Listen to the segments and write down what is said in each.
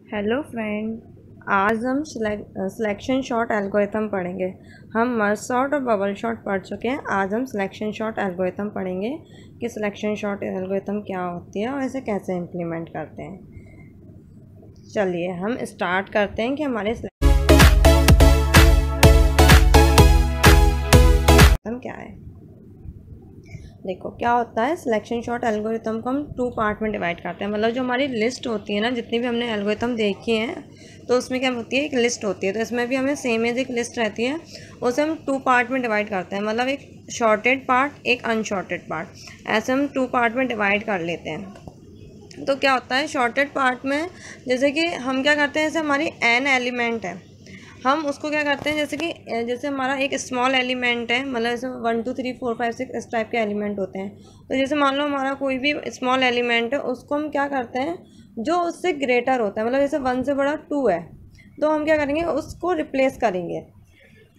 Hello friend, आज हम selection shot algorithm पढ़ेंगे। हम मर्ज शॉट और बबल शॉट पढ़ चुके हैं। आज हम सिलेक्शन शॉट एल्गोरिथम पढ़ेंगे कि सिलेक्शन शॉट एल्गोरिथम क्या होती है और इसे कैसे इम्प्लीमेंट करते हैं। चलिए हम स्टार्ट करते हैं कि हमारे सिलेक्शन क्या है। देखो क्या होता है, सिलेक्शन शॉट एल्गोरिथम को हम 2 पार्ट में डिवाइड करते हैं। मतलब जो हमारी लिस्ट होती है ना, जितनी भी हमने एल्गोरिथम देखी हैं तो उसमें क्या होती है, एक लिस्ट होती है। तो इसमें भी हमें सेम एज एक लिस्ट रहती है, उसे हम 2 पार्ट में डिवाइड करते हैं। मतलब एक शॉर्टेड पार्ट, एक अनशॉर्टेड पार्ट, ऐसे हम 2 पार्ट में डिवाइड कर लेते हैं। तो क्या होता है शॉर्टेड पार्ट में, जैसे कि हम क्या करते हैं, जैसे हमारी n एलिमेंट है, हम उसको क्या करते हैं, जैसे हमारा एक स्मॉल एलिमेंट है, मतलब जैसे 1 2 3 4 5 6 इस टाइप के एलिमेंट होते हैं। तो जैसे मान लो हमारा कोई भी स्मॉल एलिमेंट है, उसको हम क्या करते हैं, जो उससे ग्रेटर होता है, मतलब जैसे 1 से बड़ा 2 है, तो हम क्या करेंगे, उसको रिप्लेस करेंगे।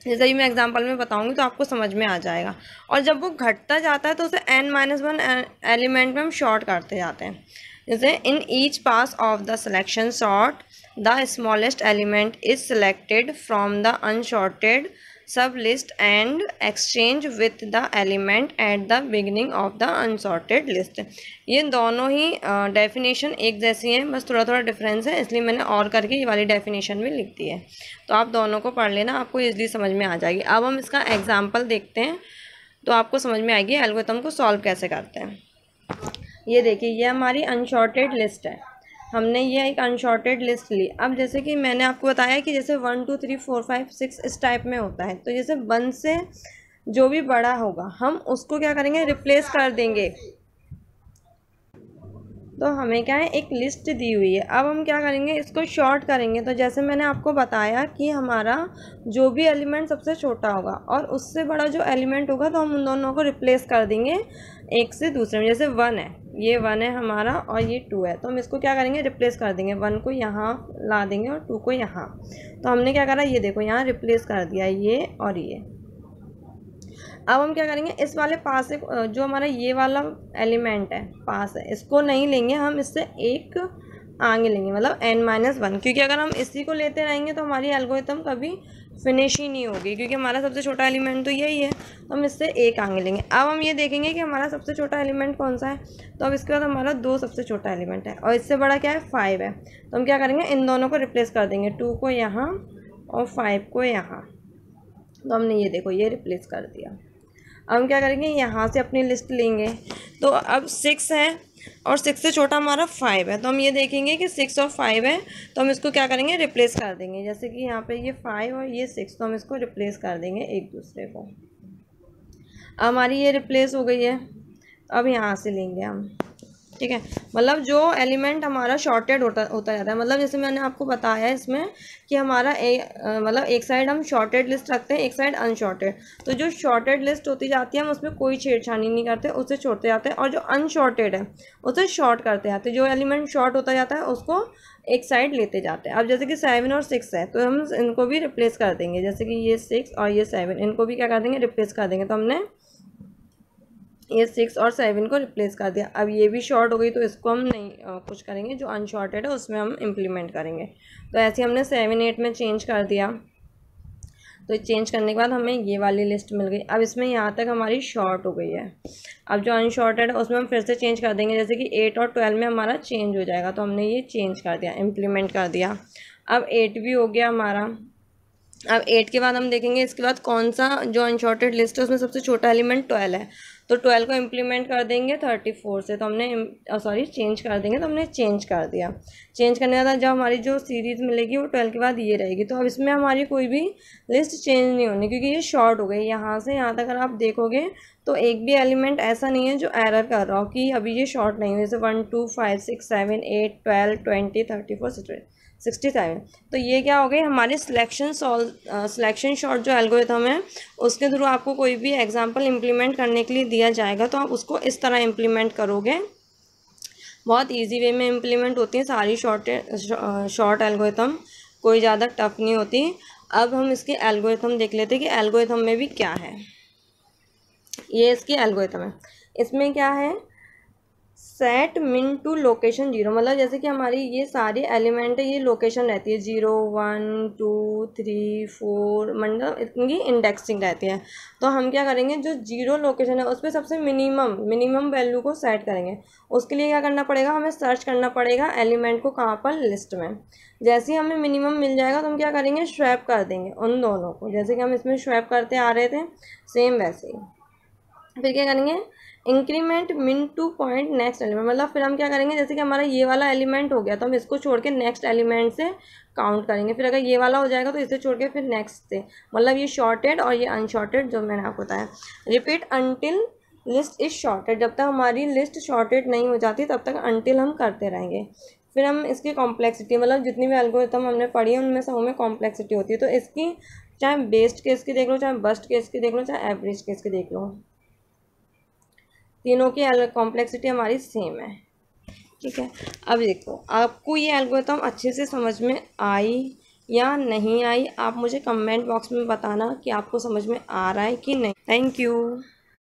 जैसे ही मैं एग्जांपल में बताऊंगी तो आपको समझ में आ जाएगा। और जब वो घटता जाता है तो उसे n-1 एलिमेंट में हम शॉर्ट करते जाते हैं। जैसे in each pass of the selection sort the smallest element is selected from the unsorted sub list and exchange with the element at the beginning of the unsorted list. ये दोनों ही definition एक जैसी हैं, बस थोड़ा थोड़ा डिफरेंस है, इसलिए मैंने और करके ये वाली डेफिनेशन भी लिख दी है। तो आप दोनों को पढ़ लेना, आपको ईजिली समझ में आ जाएगी। अब हम इसका एग्जाम्पल देखते हैं तो आपको समझ में आएगी एल्गोरिथम को सॉल्व कैसे करते हैं। ये देखिए, ये हमारी अनशॉर्टेड लिस्ट है। हमने ये एक अनशॉर्टेड लिस्ट ली। अब जैसे कि मैंने आपको बताया कि जैसे 1 2 3 4 5 6 इस टाइप में होता है, तो जैसे 1 से जो भी बड़ा होगा हम उसको क्या करेंगे, रिप्लेस कर देंगे। तो हमें क्या है, एक लिस्ट दी हुई है। अब हम क्या करेंगे, इसको शॉर्ट करेंगे। तो जैसे मैंने आपको बताया कि हमारा जो भी एलिमेंट सबसे छोटा होगा और उससे बड़ा जो एलिमेंट होगा, तो हम उन दोनों को रिप्लेस कर देंगे एक से दूसरे में। जैसे 1 है, ये 1 है हमारा और ये 2 है, तो हम इसको क्या करेंगे, रिप्लेस कर देंगे। 1 को यहाँ ला देंगे और 2 को यहाँ। तो हमने क्या करा, ये देखो यहाँ रिप्लेस कर दिया, ये और ये। अब हम क्या करेंगे, इस वाले पास से जो हमारा ये वाला एलिमेंट है पास है, इसको नहीं लेंगे, हम इससे एक आगे लेंगे, मतलब n-1, क्योंकि अगर हम इसी को लेते रहेंगे तो हमारी एल्गोरिथम कभी फिनिश ही नहीं होगी, क्योंकि हमारा सबसे छोटा एलिमेंट तो यही है। तो हम इससे एक आगे लेंगे। अब हम ये देखेंगे कि हमारा सबसे छोटा एलिमेंट कौन सा है। तो अब इसके बाद हमारा 2 सबसे छोटा एलिमेंट है और इससे बड़ा क्या है, 5 है। तो हम क्या करेंगे, इन दोनों को रिप्लेस कर देंगे, 2 को यहाँ और 5 को यहाँ। तो हमने ये देखो ये रिप्लेस कर दिया। अब हम क्या करेंगे, यहाँ से अपनी लिस्ट लेंगे। तो अब 6 है और 6 से छोटा हमारा 5 है, तो हम ये देखेंगे कि 6 और 5 है, तो हम इसको क्या करेंगे, रिप्लेस कर देंगे। जैसे कि यहाँ पे ये 5 और ये 6, तो हम इसको रिप्लेस कर देंगे एक दूसरे को। अब हमारी ये रिप्लेस हो गई है। अब यहाँ से लेंगे हम, ठीक है। मतलब जो एलिमेंट हमारा शॉर्टेड होता जाता है, मतलब जैसे मैंने आपको बताया इसमें कि हमारा मतलब एक साइड हम शॉर्टेड लिस्ट रखते हैं, एक साइड अनशॉर्टेड। तो जो शॉर्टेड लिस्ट होती जाती है हम उसमें कोई छेड़छानी नहीं करते, उसे छोड़ते जाते हैं। और जो अनशॉर्टेड है उसे शॉर्ट करते जाते हैं। जो एलिमेंट शॉर्ट होता जाता है उसको एक साइड लेते जाते हैं। अब जैसे कि 7 और 6 है, तो हम इनको भी रिप्लेस कर देंगे। जैसे कि ये 6 और ये 7, इनको भी क्या कर देंगे, रिप्लेस कर देंगे। तो हमने ये 6 और 7 को रिप्लेस कर दिया। अब ये भी शॉर्ट हो गई, तो इसको हम नहीं कुछ करेंगे, जो अनशॉर्टेड है उसमें हम इम्प्लीमेंट करेंगे। तो ऐसे हमने 7 8 में चेंज कर दिया। तो चेंज करने के बाद हमें ये वाली लिस्ट मिल गई। अब इसमें यहाँ तक हमारी शॉर्ट हो गई है। अब जो अनशॉर्टेड है उसमें हम फिर से चेंज कर देंगे। जैसे कि 8 और 12 में हमारा चेंज हो जाएगा, तो हमने ये चेंज कर दिया, इम्प्लीमेंट कर दिया। अब 8 भी हो गया हमारा। अब 8 के बाद हम देखेंगे इसके बाद कौन सा जो अनशॉर्टेड लिस्ट है उसमें सबसे छोटा एलिमेंट 12 है, तो 12 को इम्प्लीमेंट कर देंगे 34 से। तो हमने चेंज कर देंगे, तो हमने चेंज कर दिया। चेंज करने के बाद जब हमारी जो सीरीज़ मिलेगी वो 12 के बाद ये रहेगी। तो अब इसमें हमारी कोई भी लिस्ट चेंज नहीं होनी, क्योंकि ये शॉर्ट हो गई। यहाँ से यहाँ तक अगर आप देखोगे तो एक भी एलिमेंट ऐसा नहीं है जो एरर कर रहा हो कि अभी ये शॉर्ट नहीं हो। जैसे 1 2 5 6 7 8 12 20 34 67। तो ये क्या हो गई हमारी सिलेक्शन शॉट जो एल्गोरिथम है, उसके थ्रू आपको कोई भी एग्जांपल इम्प्लीमेंट करने के लिए दिया जाएगा, तो आप उसको इस तरह इम्प्लीमेंट करोगे। बहुत इजी वे में इम्प्लीमेंट होती है सारी शॉर्ट एल्गोरिथम, कोई ज़्यादा टफ नहीं होती। अब हम इसके एल्गोरिथम देख लेते हैं कि एल्गोरिथम में भी क्या है। ये इसकी एल्गोरिथम है। इसमें क्या है, सेट मिन टू लोकेशन 0, मतलब जैसे कि हमारी ये सारी एलिमेंट है, ये लोकेशन रहती है 0 1 2 3 4, मतलब इनकी इंडेक्सिंग रहती है। तो हम क्या करेंगे, जो 0 लोकेशन है उस पर सबसे मिनिमम वैल्यू को सेट करेंगे। उसके लिए क्या करना पड़ेगा, हमें सर्च करना पड़ेगा एलिमेंट को कहाँ पर, लिस्ट में। जैसे ही हमें मिनिमम मिल जाएगा तो हम क्या करेंगे, स्वैप कर देंगे उन दोनों को, जैसे कि हम इसमें स्वैप करते आ रहे थे सेम वैसे ही। फिर क्या करेंगे, इंक्रीमेंट मिन टू पॉइंट नेक्स्ट एलिमेंट, मतलब फिर हम क्या करेंगे, जैसे कि हमारा ये वाला एलिमेंट हो गया तो हम इसको छोड़ के नेक्स्ट एलिमेंट से काउंट करेंगे। फिर अगर ये वाला हो जाएगा तो इसे छोड़ के फिर नेक्स्ट से, मतलब ये शॉर्टेड और ये अनशॉर्टेड जो मैंने आपको बताया। Repeat until list is shorted, जब तक हमारी लिस्ट शॉर्टेड नहीं हो जाती तब तक अनटिल हम करते रहेंगे। फिर हम इसकी कॉम्प्लेक्सिटी, मतलब जितनी भी एल्गोरिथम हमने पढ़ी है उनमें सब में कॉम्प्लेक्सिटी होती है, तो इसकी चाहे बेस्ट केस की देख लो, चाहे बस्ट केस की देख लो, चाहे एवरेज केस की देख लो, तीनों की कॉम्प्लेक्सिटी हमारी सेम है। ठीक है, अब देखो आपको ये एल्गोरिथम अच्छे से समझ में आई या नहीं आई, आप मुझे कमेंट बॉक्स में बताना कि आपको समझ में आ रहा है कि नहीं। Thank you.